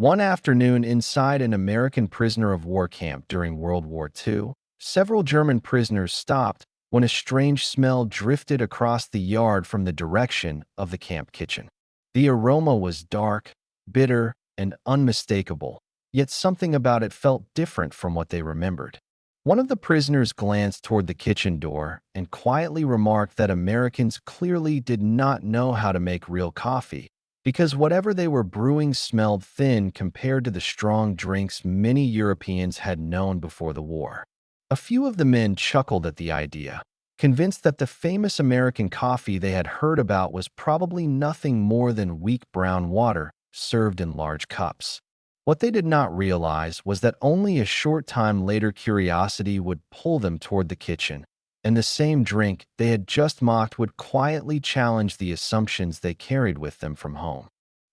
One afternoon inside an American prisoner of war camp during World War II, several German prisoners stopped when a strange smell drifted across the yard from the direction of the camp kitchen. The aroma was dark, bitter, and unmistakable, yet something about it felt different from what they remembered. One of the prisoners glanced toward the kitchen door and quietly remarked that Americans clearly did not know how to make real coffee, because whatever they were brewing smelled thin compared to the strong drinks many Europeans had known before the war. A few of the men chuckled at the idea, convinced that the famous American coffee they had heard about was probably nothing more than weak brown water served in large cups. What they did not realize was that only a short time later curiosity would pull them toward the kitchen, and the same drink they had just mocked would quietly challenge the assumptions they carried with them from home.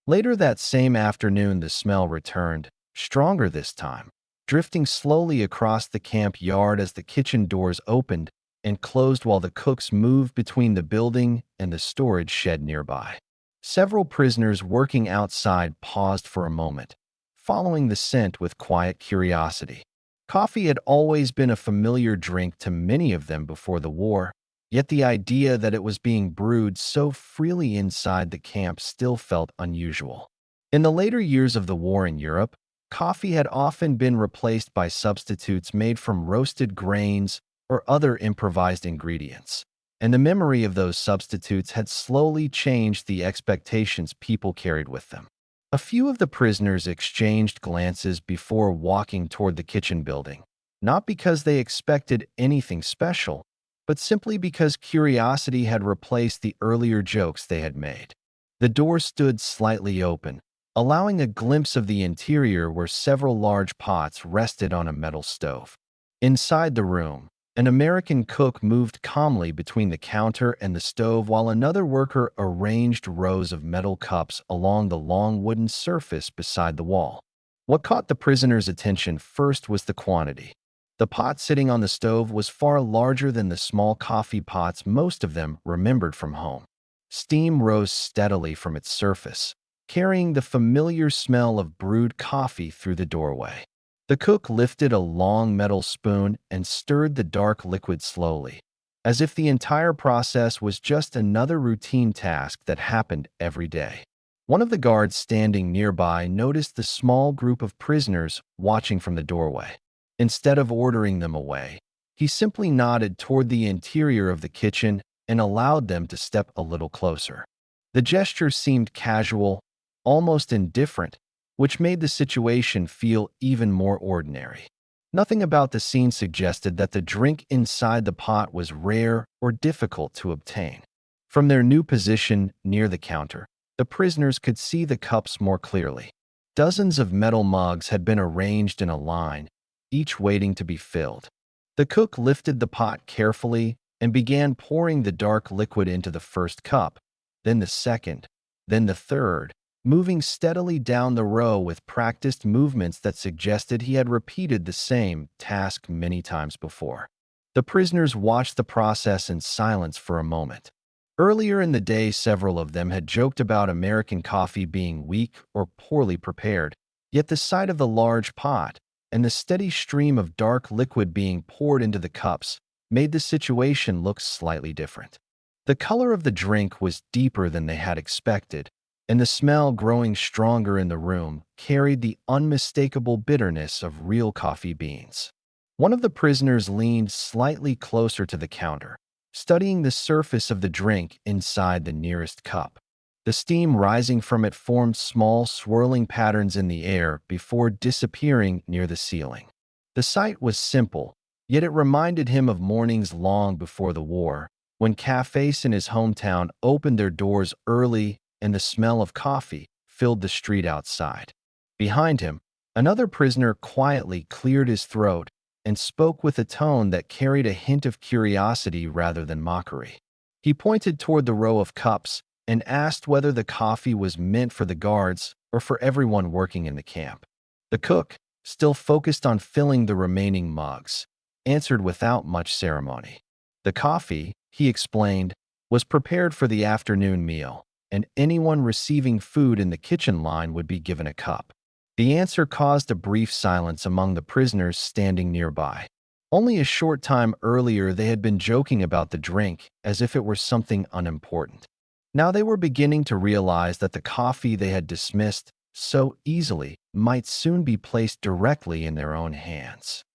Later that same afternoon, the smell returned, stronger this time, drifting slowly across the camp yard as the kitchen doors opened and closed while the cooks moved between the building and the storage shed nearby. Several prisoners working outside paused for a moment, following the scent with quiet curiosity. Coffee had always been a familiar drink to many of them before the war, yet the idea that it was being brewed so freely inside the camp still felt unusual. In the later years of the war in Europe, coffee had often been replaced by substitutes made from roasted grains or other improvised ingredients, and the memory of those substitutes had slowly changed the expectations people carried with them. A few of the prisoners exchanged glances before walking toward the kitchen building, not because they expected anything special, but simply because curiosity had replaced the earlier jokes they had made. The door stood slightly open, allowing a glimpse of the interior where several large pots rested on a metal stove. Inside the room, an American cook moved calmly between the counter and the stove while another worker arranged rows of metal cups along the long wooden surface beside the wall. What caught the prisoner's attention first was the quantity. The pot sitting on the stove was far larger than the small coffee pots most of them remembered from home. Steam rose steadily from its surface, carrying the familiar smell of brewed coffee through the doorway. The cook lifted a long metal spoon and stirred the dark liquid slowly, as if the entire process was just another routine task that happened every day. One of the guards standing nearby noticed the small group of prisoners watching from the doorway. Instead of ordering them away, he simply nodded toward the interior of the kitchen and allowed them to step a little closer. The gesture seemed casual, almost indifferent, which made the situation feel even more ordinary. Nothing about the scene suggested that the drink inside the pot was rare or difficult to obtain. From their new position near the counter, the prisoners could see the cups more clearly. Dozens of metal mugs had been arranged in a line, each waiting to be filled. The cook lifted the pot carefully and began pouring the dark liquid into the first cup, then the second, then the third, moving steadily down the row with practiced movements that suggested he had repeated the same task many times before. The prisoners watched the process in silence for a moment. Earlier in the day, several of them had joked about American coffee being weak or poorly prepared, yet the sight of the large pot and the steady stream of dark liquid being poured into the cups made the situation look slightly different. The color of the drink was deeper than they had expected, and the smell, growing stronger in the room, carried the unmistakable bitterness of real coffee beans. One of the prisoners leaned slightly closer to the counter, studying the surface of the drink inside the nearest cup. The steam rising from it formed small, swirling patterns in the air before disappearing near the ceiling. The sight was simple, yet it reminded him of mornings long before the war, when cafes in his hometown opened their doors early and the smell of coffee filled the street outside. Behind him, another prisoner quietly cleared his throat and spoke with a tone that carried a hint of curiosity rather than mockery. He pointed toward the row of cups and asked whether the coffee was meant for the guards or for everyone working in the camp. The cook, still focused on filling the remaining mugs, answered without much ceremony. The coffee, he explained, was prepared for the afternoon meal, and anyone receiving food in the kitchen line would be given a cup. The answer caused a brief silence among the prisoners standing nearby. Only a short time earlier they had been joking about the drink as if it were something unimportant. Now they were beginning to realize that the coffee they had dismissed so easily might soon be placed directly in their own hands.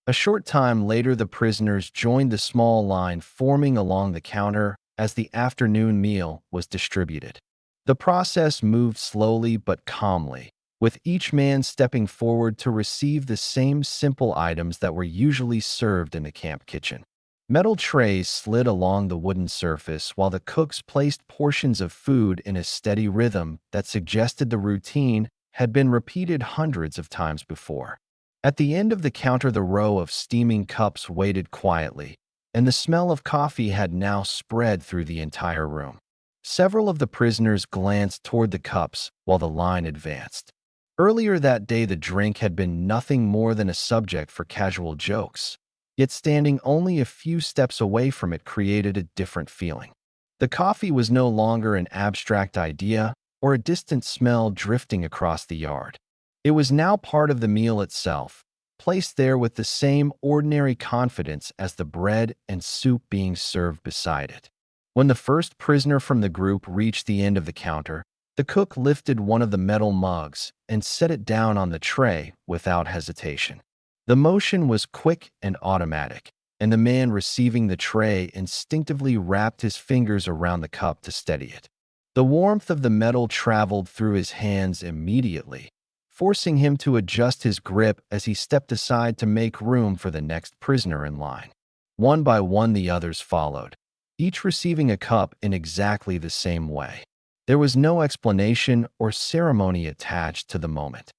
A short time later, the prisoners joined the small line forming along the counter as the afternoon meal was distributed. The process moved slowly but calmly, with each man stepping forward to receive the same simple items that were usually served in the camp kitchen. Metal trays slid along the wooden surface while the cooks placed portions of food in a steady rhythm that suggested the routine had been repeated hundreds of times before. At the end of the counter, the row of steaming cups waited quietly, and the smell of coffee had now spread through the entire room. Several of the prisoners glanced toward the cups while the line advanced. Earlier that day, the drink had been nothing more than a subject for casual jokes, yet standing only a few steps away from it created a different feeling. The coffee was no longer an abstract idea or a distant smell drifting across the yard. It was now part of the meal itself, placed there with the same ordinary confidence as the bread and soup being served beside it. When the first prisoner from the group reached the end of the counter, the cook lifted one of the metal mugs and set it down on the tray without hesitation. The motion was quick and automatic, and the man receiving the tray instinctively wrapped his fingers around the cup to steady it. The warmth of the metal traveled through his hands immediately, forcing him to adjust his grip as he stepped aside to make room for the next prisoner in line. One by one, the others followed, each receiving a cup in exactly the same way. There was no explanation or ceremony attached to the moment.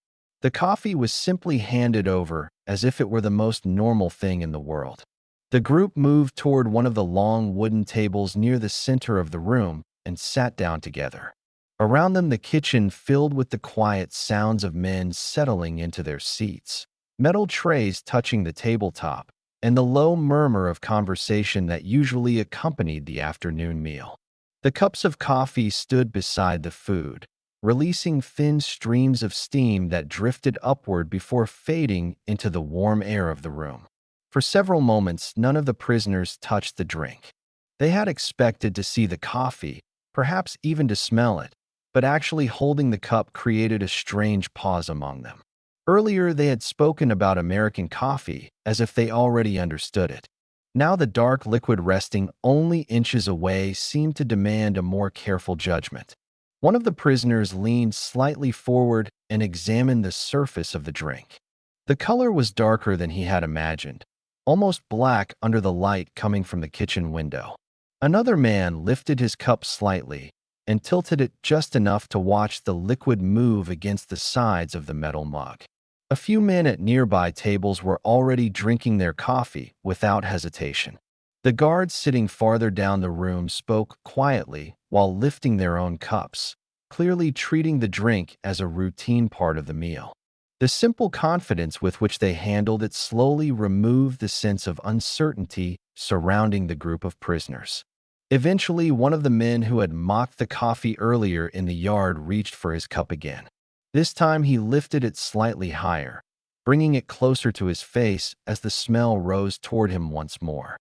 The coffee was simply handed over as if it were the most normal thing in the world. The group moved toward one of the long wooden tables near the center of the room and sat down together. Around them, the kitchen filled with the quiet sounds of men settling into their seats, metal trays touching the tabletop, and the low murmur of conversation that usually accompanied the afternoon meal. The cups of coffee stood beside the food, releasing thin streams of steam that drifted upward before fading into the warm air of the room. For several moments, none of the prisoners touched the drink. They had expected to see the coffee, perhaps even to smell it, but actually holding the cup created a strange pause among them. Earlier, they had spoken about American coffee as if they already understood it. Now the dark liquid resting only inches away seemed to demand a more careful judgment. One of the prisoners leaned slightly forward and examined the surface of the drink. The color was darker than he had imagined, almost black under the light coming from the kitchen window. Another man lifted his cup slightly and tilted it just enough to watch the liquid move against the sides of the metal mug. A few men at nearby tables were already drinking their coffee without hesitation. The guards sitting farther down the room spoke quietly while lifting their own cups, clearly treating the drink as a routine part of the meal. The simple confidence with which they handled it slowly removed the sense of uncertainty surrounding the group of prisoners. Eventually, one of the men who had mocked the coffee earlier in the yard reached for his cup again. This time he lifted it slightly higher, bringing it closer to his face as the smell rose toward him once more.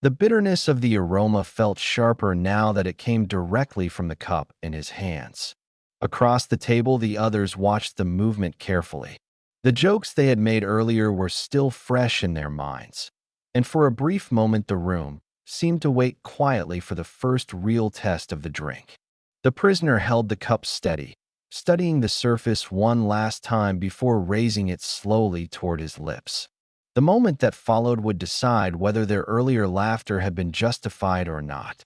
The bitterness of the aroma felt sharper now that it came directly from the cup in his hands. Across the table, the others watched the movement carefully. The jokes they had made earlier were still fresh in their minds, and for a brief moment the room seemed to wait quietly for the first real test of the drink. The prisoner held the cup steady, studying the surface one last time before raising it slowly toward his lips. The moment that followed would decide whether their earlier laughter had been justified or not.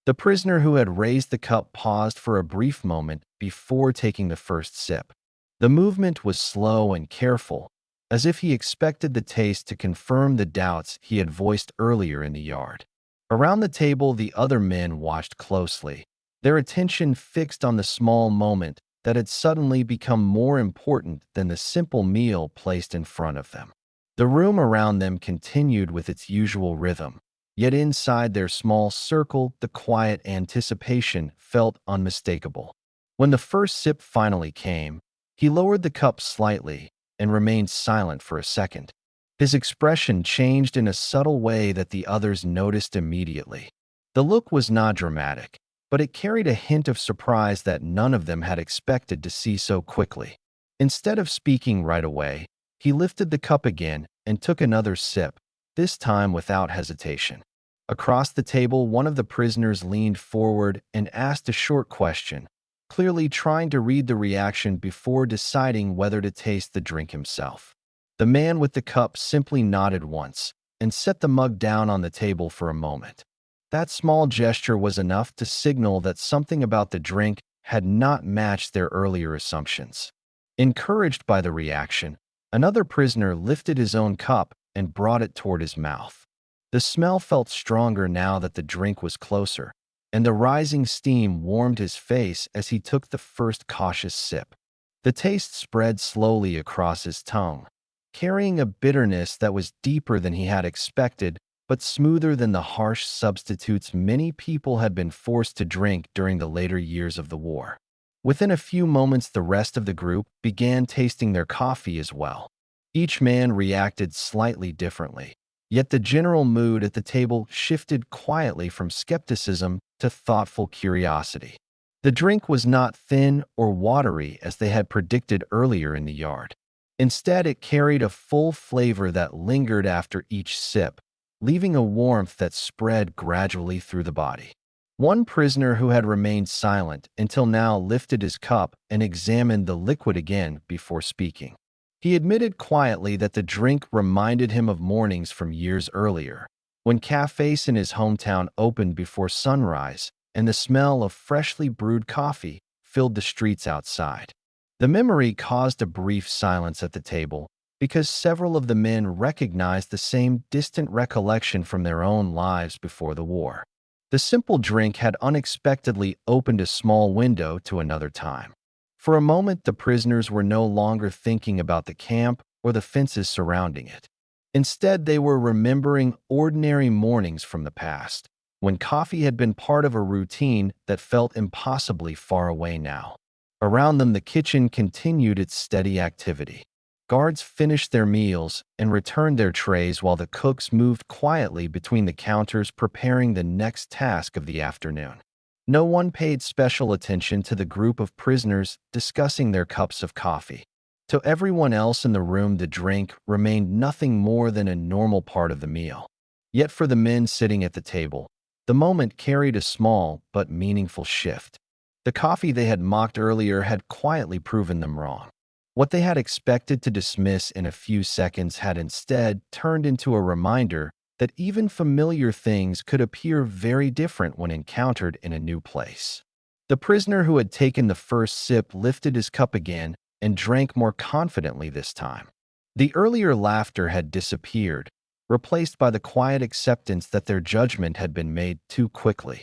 The prisoner who had raised the cup paused for a brief moment before taking the first sip. The movement was slow and careful, as if he expected the taste to confirm the doubts he had voiced earlier in the yard. Around the table, the other men watched closely, their attention fixed on the small moment that had suddenly become more important than the simple meal placed in front of them. The room around them continued with its usual rhythm, yet inside their small circle, the quiet anticipation felt unmistakable. When the first sip finally came, He lowered the cup slightly and remained silent for a second. His expression changed in a subtle way that the others noticed immediately. The look was not dramatic, but it carried a hint of surprise that none of them had expected to see so quickly. Instead of speaking right away, he lifted the cup again and took another sip, this time without hesitation. Across the table, one of the prisoners leaned forward and asked a short question, clearly trying to read the reaction before deciding whether to taste the drink himself. The man with the cup simply nodded once and set the mug down on the table for a moment. That small gesture was enough to signal that something about the drink had not matched their earlier assumptions. Encouraged by the reaction, another prisoner lifted his own cup and brought it toward his mouth. The smell felt stronger now that the drink was closer, and the rising steam warmed his face as he took the first cautious sip. The taste spread slowly across his tongue, carrying a bitterness that was deeper than he had expected, but smoother than the harsh substitutes many people had been forced to drink during the later years of the war. Within a few moments, the rest of the group began tasting their coffee as well. Each man reacted slightly differently, yet the general mood at the table shifted quietly from skepticism to thoughtful curiosity. The drink was not thin or watery as they had predicted earlier in the yard. Instead, it carried a full flavor that lingered after each sip, leaving a warmth that spread gradually through the body. One prisoner who had remained silent until now lifted his cup and examined the liquid again before speaking. He admitted quietly that the drink reminded him of mornings from years earlier, when cafes in his hometown opened before sunrise and the smell of freshly brewed coffee filled the streets outside. The memory caused a brief silence at the table because several of the men recognized the same distant recollection from their own lives before the war. The simple drink had unexpectedly opened a small window to another time. For a moment, the prisoners were no longer thinking about the camp or the fences surrounding it. Instead, they were remembering ordinary mornings from the past, when coffee had been part of a routine that felt impossibly far away now. Around them, the kitchen continued its steady activity. Guards finished their meals and returned their trays while the cooks moved quietly between the counters preparing the next task of the afternoon. No one paid special attention to the group of prisoners discussing their cups of coffee. To everyone else in the room, the drink remained nothing more than a normal part of the meal. Yet for the men sitting at the table, the moment carried a small but meaningful shift. The coffee they had mocked earlier had quietly proven them wrong. What they had expected to dismiss in a few seconds had instead turned into a reminder that even familiar things could appear very different when encountered in a new place. The prisoner who had taken the first sip lifted his cup again and drank more confidently this time. The earlier laughter had disappeared, replaced by the quiet acceptance that their judgment had been made too quickly.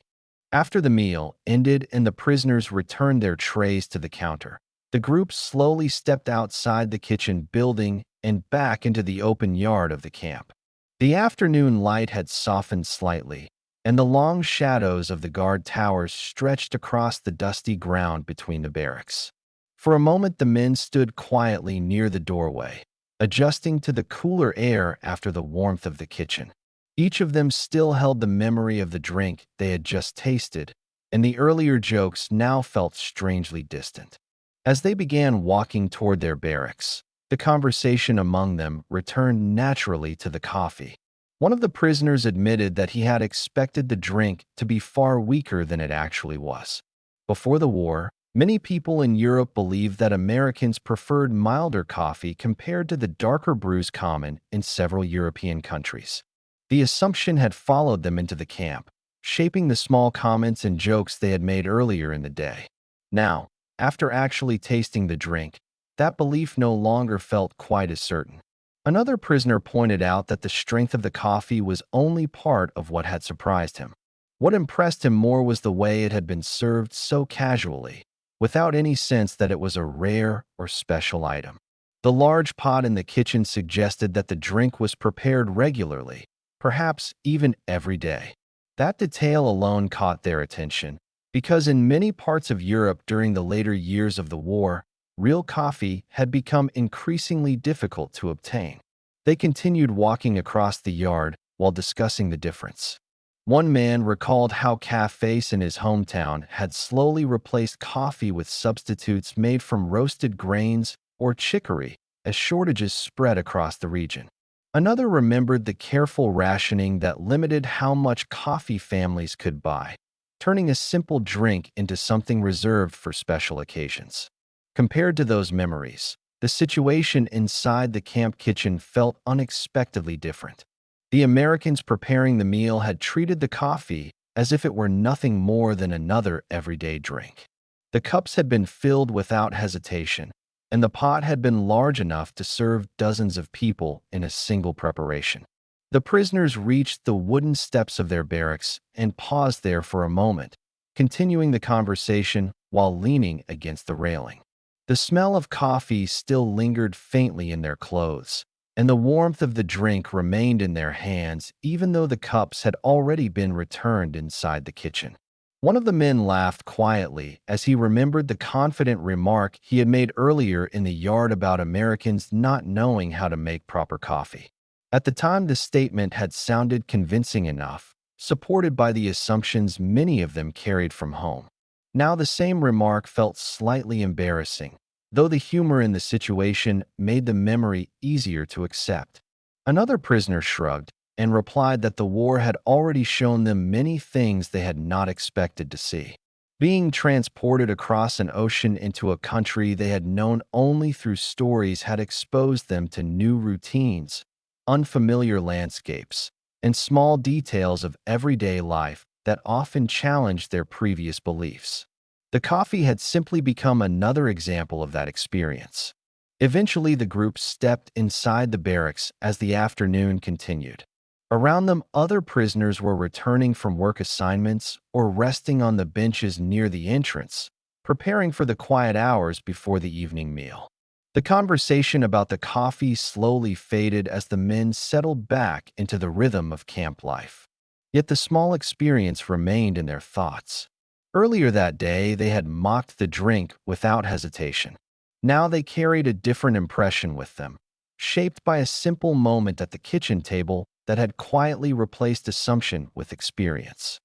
After the meal ended and the prisoners returned their trays to the counter, the group slowly stepped outside the kitchen building and back into the open yard of the camp. The afternoon light had softened slightly, and the long shadows of the guard towers stretched across the dusty ground between the barracks. For a moment, the men stood quietly near the doorway, adjusting to the cooler air after the warmth of the kitchen. Each of them still held the memory of the drink they had just tasted, and the earlier jokes now felt strangely distant. As they began walking toward their barracks, the conversation among them returned naturally to the coffee. One of the prisoners admitted that he had expected the drink to be far weaker than it actually was. Before the war, many people in Europe believed that Americans preferred milder coffee compared to the darker brews common in several European countries. The assumption had followed them into the camp, shaping the small comments and jokes they had made earlier in the day. Now, after actually tasting the drink, that belief no longer felt quite as certain. Another prisoner pointed out that the strength of the coffee was only part of what had surprised him. What impressed him more was the way it had been served so casually, without any sense that it was a rare or special item. The large pot in the kitchen suggested that the drink was prepared regularly, perhaps even every day. That detail alone caught their attention, because in many parts of Europe during the later years of the war, real coffee had become increasingly difficult to obtain. They continued walking across the yard while discussing the difference. One man recalled how cafes in his hometown had slowly replaced coffee with substitutes made from roasted grains or chicory as shortages spread across the region. Another remembered the careful rationing that limited how much coffee families could buy, turning a simple drink into something reserved for special occasions. Compared to those memories, the situation inside the camp kitchen felt unexpectedly different. The Americans preparing the meal had treated the coffee as if it were nothing more than another everyday drink. The cups had been filled without hesitation, and the pot had been large enough to serve dozens of people in a single preparation. The prisoners reached the wooden steps of their barracks and paused there for a moment, continuing the conversation while leaning against the railing. The smell of coffee still lingered faintly in their clothes, and the warmth of the drink remained in their hands even though the cups had already been returned inside the kitchen. One of the men laughed quietly as he remembered the confident remark he had made earlier in the yard about Americans not knowing how to make proper coffee. At the time, the statement had sounded convincing enough, supported by the assumptions many of them carried from home. Now the same remark felt slightly embarrassing, though the humor in the situation made the memory easier to accept. Another prisoner shrugged and replied that the war had already shown them many things they had not expected to see. Being transported across an ocean into a country they had known only through stories had exposed them to new routines, unfamiliar landscapes, and small details of everyday life that often challenged their previous beliefs. The coffee had simply become another example of that experience. Eventually, the group stepped inside the barracks as the afternoon continued. Around them, other prisoners were returning from work assignments or resting on the benches near the entrance, preparing for the quiet hours before the evening meal. The conversation about the coffee slowly faded as the men settled back into the rhythm of camp life. Yet the small experience remained in their thoughts. Earlier that day, they had mocked the drink without hesitation. Now they carried a different impression with them, shaped by a simple moment at the kitchen table that had quietly replaced assumption with experience.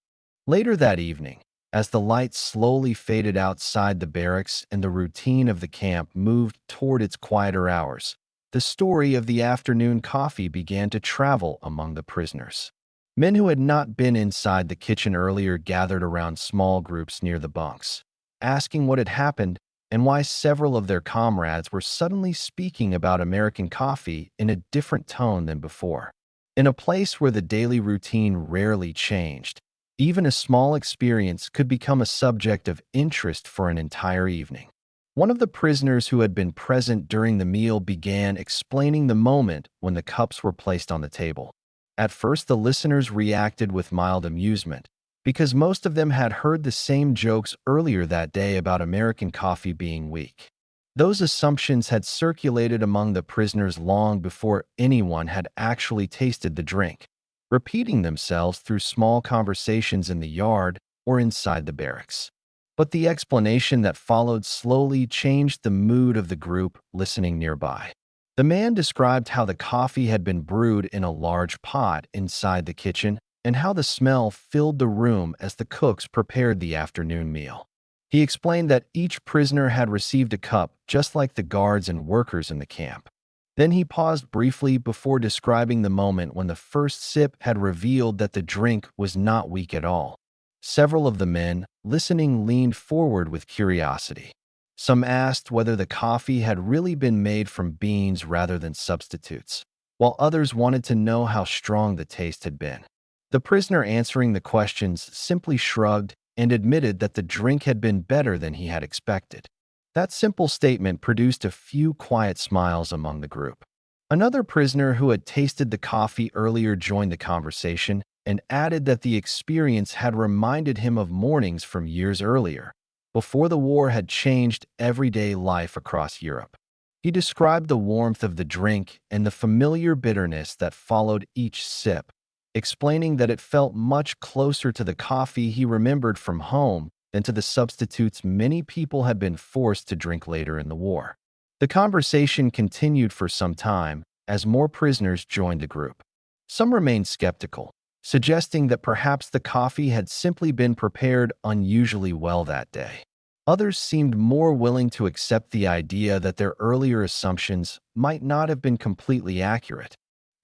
Later that evening, as the lights slowly faded outside the barracks and the routine of the camp moved toward its quieter hours, the story of the afternoon coffee began to travel among the prisoners. Men who had not been inside the kitchen earlier gathered around small groups near the bunks, asking what had happened and why several of their comrades were suddenly speaking about American coffee in a different tone than before. In a place where the daily routine rarely changed, even a small experience could become a subject of interest for an entire evening. One of the prisoners who had been present during the meal began explaining the moment when the cups were placed on the table. At first, the listeners reacted with mild amusement, because most of them had heard the same jokes earlier that day about American coffee being weak. Those assumptions had circulated among the prisoners long before anyone had actually tasted the drink, repeating themselves through small conversations in the yard or inside the barracks. But the explanation that followed slowly changed the mood of the group listening nearby. The man described how the coffee had been brewed in a large pot inside the kitchen and how the smell filled the room as the cooks prepared the afternoon meal. He explained that each prisoner had received a cup just like the guards and workers in the camp. Then he paused briefly before describing the moment when the first sip had revealed that the drink was not weak at all. Several of the men, listening, leaned forward with curiosity. Some asked whether the coffee had really been made from beans rather than substitutes, while others wanted to know how strong the taste had been. The prisoner answering the questions simply shrugged and admitted that the drink had been better than he had expected. That simple statement produced a few quiet smiles among the group. Another prisoner who had tasted the coffee earlier joined the conversation and added that the experience had reminded him of mornings from years earlier, before the war had changed everyday life across Europe. He described the warmth of the drink and the familiar bitterness that followed each sip, explaining that it felt much closer to the coffee he remembered from home than to the substitutes many people had been forced to drink later in the war. The conversation continued for some time as more prisoners joined the group. Some remained skeptical, suggesting that perhaps the coffee had simply been prepared unusually well that day. Others seemed more willing to accept the idea that their earlier assumptions might not have been completely accurate.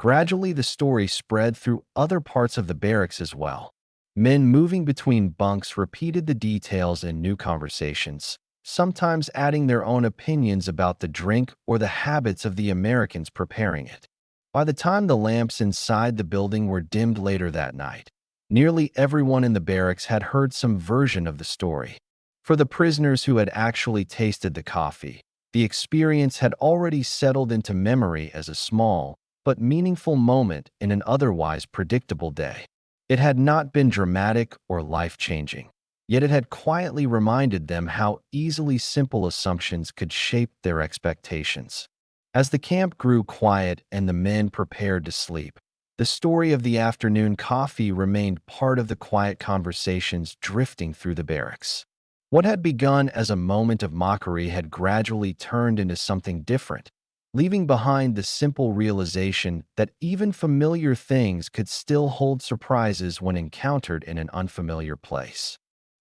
Gradually, the story spread through other parts of the barracks as well. Men moving between bunks repeated the details in new conversations, sometimes adding their own opinions about the drink or the habits of the Americans preparing it. By the time the lamps inside the building were dimmed later that night, nearly everyone in the barracks had heard some version of the story. For the prisoners who had actually tasted the coffee, the experience had already settled into memory as a small but meaningful moment in an otherwise predictable day. It had not been dramatic or life-changing, yet it had quietly reminded them how easily simple assumptions could shape their expectations. As the camp grew quiet and the men prepared to sleep, the story of the afternoon coffee remained part of the quiet conversations drifting through the barracks. What had begun as a moment of mockery had gradually turned into something different, leaving behind the simple realization that even familiar things could still hold surprises when encountered in an unfamiliar place.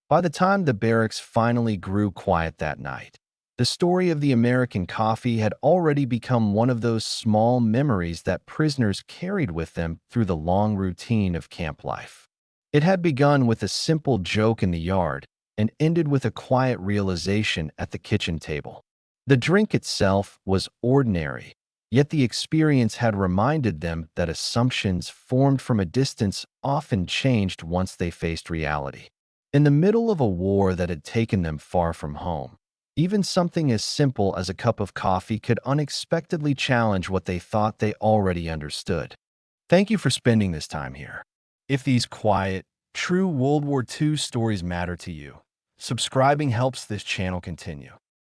By the time the barracks finally grew quiet that night, the story of the American coffee had already become one of those small memories that prisoners carried with them through the long routine of camp life. It had begun with a simple joke in the yard and ended with a quiet realization at the kitchen table. The drink itself was ordinary, yet the experience had reminded them that assumptions formed from a distance often changed once they faced reality. In the middle of a war that had taken them far from home, even something as simple as a cup of coffee could unexpectedly challenge what they thought they already understood. Thank you for spending this time here. If these quiet, true World War II stories matter to you, subscribing helps this channel continue.